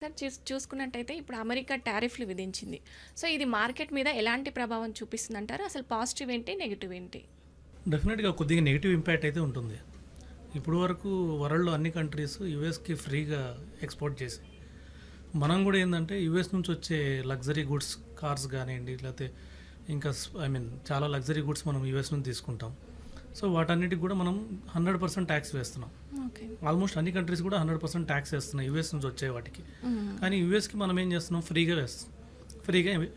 Sir చూసుకున్నట్టయితే ఇప్పుడు America టారిఫ్‌లు విధించింది. సో, ఇది మార్కెట్ మీద ఎలాంటి ప్రభావం చూపిస్తుందంటారు? అసలు పాజిటివ్ ఏంటి? నెగెటివ్ ఏంటి? డెఫినెట్‌గా కొద్దిగా నెగెటివ్ ఇంపాక్ట్ అయితే ఉంటుంది. ఇప్పుడు వరకు వరల్డ్‌లో అన్ని కంట్రీస్ యూఎస్‌కి ఫ్రీగా ఎక్స్‌పోర్ట్ చేసాయి. మనం కూడా ఏందంటే యూఎస్ నుంచి వచ్చే లగ్జరీ గూడ్స్ కార్స్ గానియండి, లేతే ఇంకా చాలా లగ్జరీ గూడ్స్ మనం యూఎస్ నుంచి తీసుకుంటాం. సో, వాటన్నిటికి కూడా మనం 100% ట్యాక్స్ వేస్తున్నాం. ఓకే. ఆల్మోస్ట్ అన్ని కంట్రీస్ కూడా 100% ట్యాక్స్ వేస్తున్నాయి యూఎస్ నుంచి వచ్చే వాటికి. కానీ యూఎస్‌కి మనం ఏం చేస్తున్నాం, ఫ్రీగా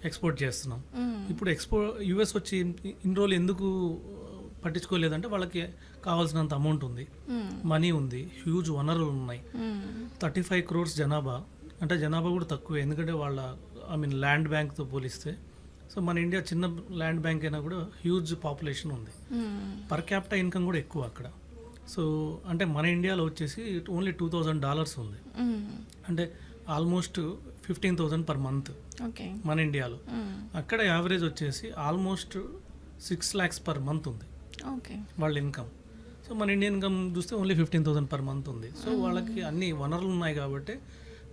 ఎక్స్‌పోర్ట్ చేస్తున్నాం. ఇప్పుడు యూఎస్ వచ్చి ఇన్ని రోజులు ఎందుకు పట్టించుకోలేదంటే వాళ్ళకి కావాల్సినంత అమౌంట్ ఉంది, మనీ ఉంది, హ్యూజ్ వనరులు ఉన్నాయి. 35 crores జనాభా, అంటే జనాభా కూడా తక్కువే, ఎందుకంటే వాళ్ళ ల్యాండ్ బ్యాంక్తో పోలిస్తే. సో మన ఇండియా చిన్న ల్యాండ్ బ్యాంక్ అయినా కూడా హ్యూజ్ పాపులేషన్ ఉంది, పర్ క్యాపిటల్ ఇన్కమ్ కూడా ఎక్కువ అక్కడ. సో అంటే మన ఇండియాలో వచ్చేసి ఓన్లీ $2,000 ఉంది, అంటే ఆల్మోస్ట్ 15,000 per month మన ఇండియాలో. అక్కడ యావరేజ్ వచ్చేసి ఆల్మోస్ట్ 6 lakhs per month ఉంది వాళ్ళ ఇన్కమ్. సో మన ఇండియన్ ఇన్కమ్ చూస్తే ఓన్లీ 15,000 per month ఉంది. సో వాళ్ళకి అన్ని వనరులు ఉన్నాయి కాబట్టి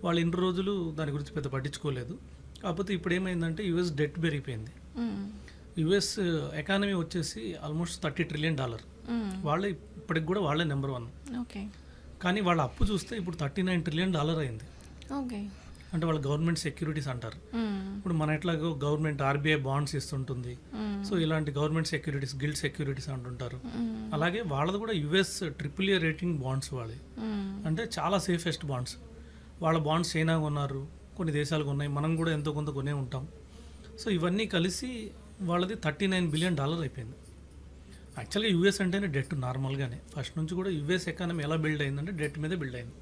వాళ్ళు ఇన్ని రోజులు దాని గురించి పెద్ద పట్టించుకోలేదు. కాకపోతే ఇప్పుడు ఏమైందంటే యుఎస్ డెట్ పెరిగిపోయింది. యుఎస్ ఎకానమీ వచ్చేసి ఆల్మోస్ట్ $30 trillion. వాళ్ళే ఇప్పటికి కూడా వాళ్ళే నెంబర్ 1. కానీ వాళ్ళ అప్పు చూస్తే ఇప్పుడు $39 trillion అయింది. అంటే వాళ్ళ గవర్నమెంట్ సెక్యూరిటీస్ అంటారు. ఇప్పుడు మన ఎట్లాగో గవర్నమెంట్ ఆర్బీఐ బాండ్స్ ఇస్తుంటుంది. సో ఇలాంటి గవర్నమెంట్ సెక్యూరిటీస్, గిల్డ్ సెక్యూరిటీస్ అంటుంటారు. అలాగే వాళ్ళది కూడా యుఎస్ AAA రేటింగ్ బాండ్స్ వాళ్ళే, అంటే చాలా సేఫెస్ట్ బాండ్స్. వాళ్ళ బాండ్స్ చైనా కొన్నారు, కొన్ని దేశాలకు ఉన్నాయి, మనం కూడా ఎంతో కొంత కొనే ఉంటాం. సో ఇవన్నీ కలిసి వాళ్ళది $39 billion అయిపోయింది. యాక్చువల్గా యూఎస్ అంటేనే డెట్ నార్మల్గానే, ఫస్ట్ నుంచి కూడా యుఎస్ ఎకానమీ ఎలా బిల్డ్ అయిందంటే డెట్ మీదే బిల్డ్ అయింది.